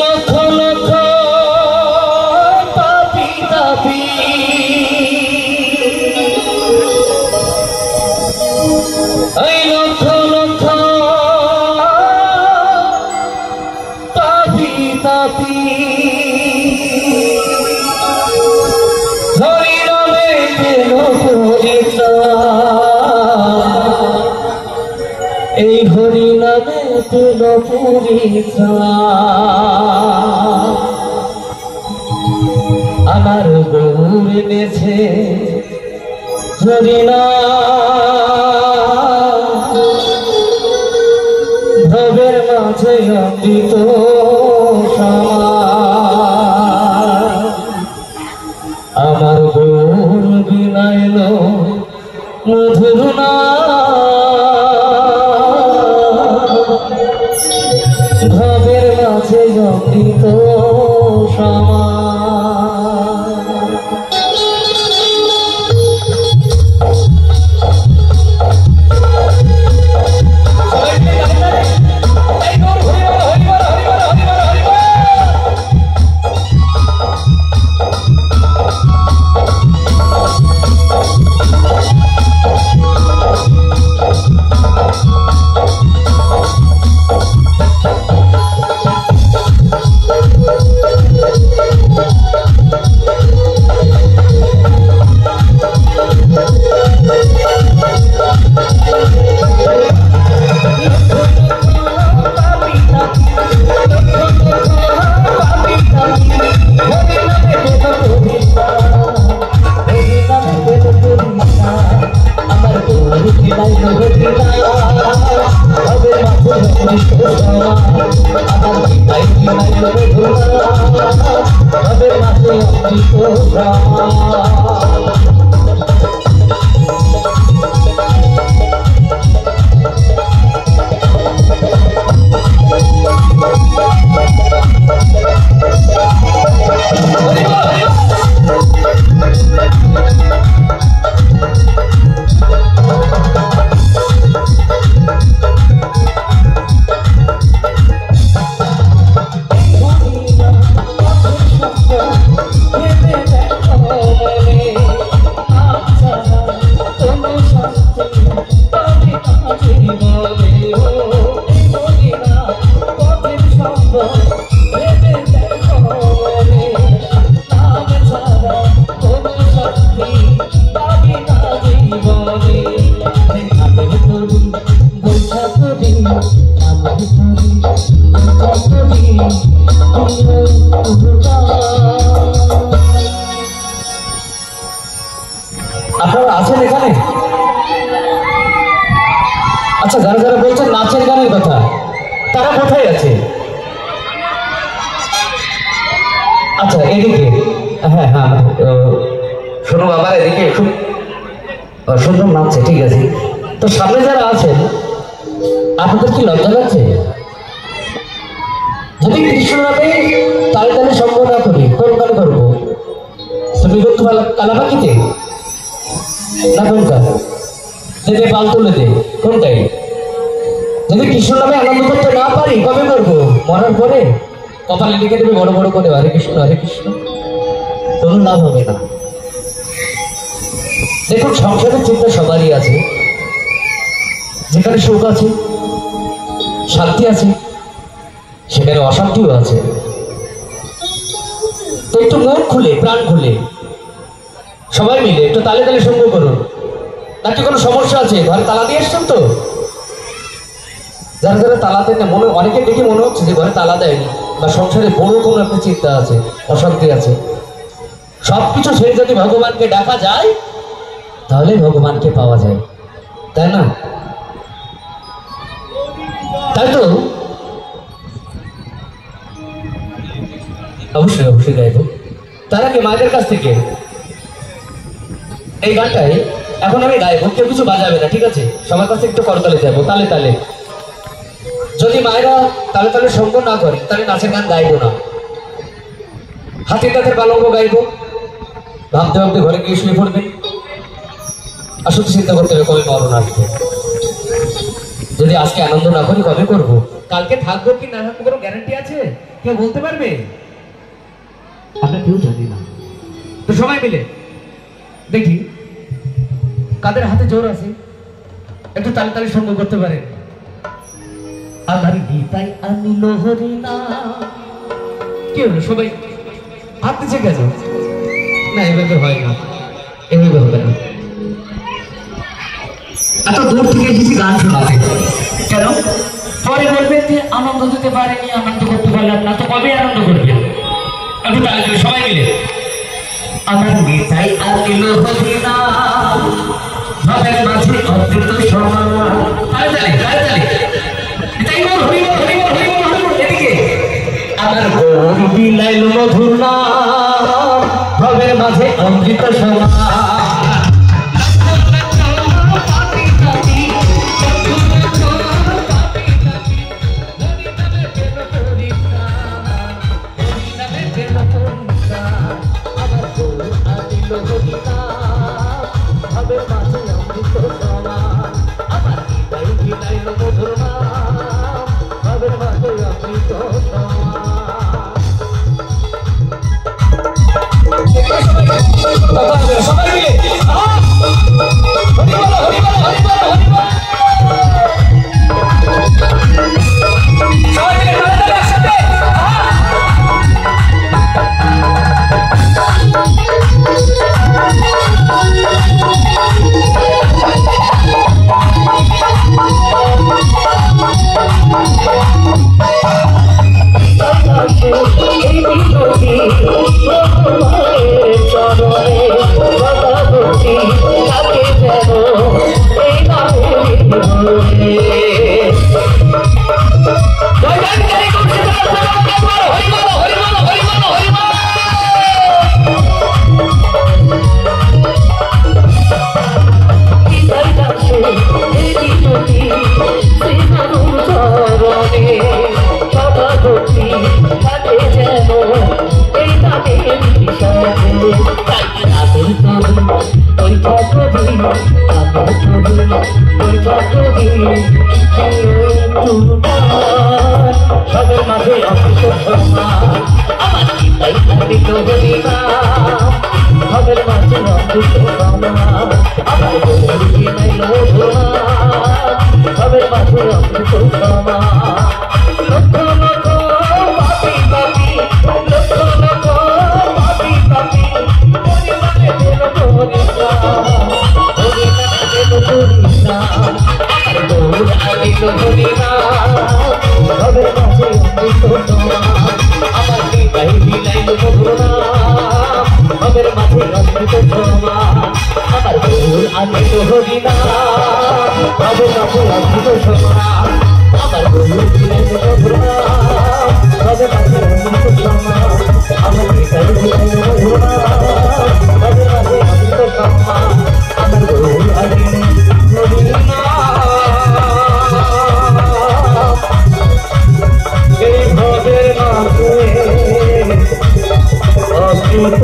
লক্ষ লক্ষ পাপি তাপি এই লক্ষ লক্ষ পাপি তাপি হরি নামে পেল এই হরি নামে পেল আমার গৌর নেছে হরি নাম ভবের মাঝে অমৃত আমার গৌর বিনাইল মধুর ভবের মাঝে অমৃত আপনারা আছেন এখানে? আচ্ছা, যারা যারা বলছেন নাচের গানের কথা, তারা কোথায় আছে? আচ্ছা, এদিকে। হ্যাঁ হ্যাঁ, শোনো বাবা, এদিকে খুব সুন্দর নাচছে, ঠিক আছে। তো সামনে যারা আছেন, আপনাদের কি লজ্জা লাগছে? যদি কৃষ্ণ নামে তালে তালে সঙ্গ না করি, কোন গান করবো? তুমি করতে কালাপাখিতে না কোনটা? দেবে পাল তুলে দে, কোনটাই? যদি কৃষ্ণ নামে আনন্দ করতে না পারি, কবে করবো? মরার পরে কপালে লিখে দেবে বড় বড় করে হরে কৃষ্ণ হরে কৃষ্ণ, কোনো লাভ হবে না। দেখুন, সংসারের চিন্তা সবারই আছে। যেখানে সুখ আছে, শান্তি আছে, সেখানে অশান্তিও আছে। তো একটু মন খুলে, প্রাণ খুলে সবাই মিলে একটু তালে তালে সঙ্গ করুন। নাকি কোনো সমস্যা আছে? ঘরে তালা দিয়ে এসছেন তো? যারা যারা তালা দেন না, মনে অনেকে দেখে মনে হচ্ছে যে ঘরে তালা দেয়নি, বা সংসারে বড় কোনো একটা চিন্তা আছে, অশান্তি আছে। সবকিছু ছেড়ে যদি ভগবানকে ডাকা যায়, তাহলে ভগবানকে পাওয়া যায়, তাই না? তাই তো? অবশ্যই অবশ্যই গাইব। তার আগে মায়েদের কাছ থেকে এই গানটাই এখন আমি গাইব, কেউ কিছু বাজাবে না, ঠিক আছে? সবার কাছে একটু করতালে যাবো, তালে তালে। যদি মায়েরা তালে তালে সঙ্গ না করে, তাহলে নাচের গান গাইবো না। হাতির দাঁতের পালঙ্ক গাইবো, ভাবতে ভাবতে ঘরে গিয়ে শুয়ে পড়বেন। আর শুধু চিন্তা করতে হবে কবে মরণ আসবে। যদি আজকে আনন্দ না করি, কবে করবো? কালকে থাকবো কি না থাকবো কোনো গ্যারান্টি আছে? কেউ বলতে পারবে? আমরা কেউ জানি না। তো সবাই মিলে দেখি কাদের হাতে জোর আছে, একটু তালে তালে সঙ্গ করতে পারেন। আমার নিতাই আনিল হরিনা। কি হলো সবাই হাত দিচ্ছে কেন? না এভাবে হয় না, এভাবে হবে না। এত দূর থেকে এসেছি গান শোনাতে, কেন? পরে বলবেন যে আনন্দ দিতে পারেনি, আনন্দ করতে পারলাম না। তো কবে আনন্দ করবেন? একটু তালে তালে সবাই মিলে। আমার নিতাই আনিল হরিনা, ভাবের মাঝে অদ্ভুত সমান। তালে তালে তালে তালে নিতাই বল হরি বল হরি বল হরি বল হরি বল। এদিকে আমার গৌর বিলাইল মধুর নাম, ভাবের মাঝে অমৃত সমান। সবাই মিলে সবের মাঝে অমৃত সমান। আমার নিতাই আনিল হরিনা, ভাবের মাঝে অমৃত সমান। আমার গৌর বিলাইল মধুর নাম, ভাবের মাঝে অমৃত সমান। লক্ষ লক্ষ পাপি পাপি, লক্ষ লক্ষ পাপি পাপি, হরিনামে দিল হরিনা, হরিনামে দিল হরিনা। আমার গৌর আনিল হরিনা, ভাবের মাঝে অমৃত সমান। আমার নিতাই বিলাইল মধুর নাম, ভাবের মাঝে অমৃত সমান। আমার গৌর আনিল হরিনা, ভাবের মাঝে অমৃত সমান। আমার গৌর বিলাইল মধুর নাম, ভাবের মাঝে অমৃত সমান। আমার নিতাই বিলাইল মধুর নাম, ভাবের মাঝে অমৃত সমান। আমার গৌর আনিল হরিনা। এই ভাবের মাঝে অমৃত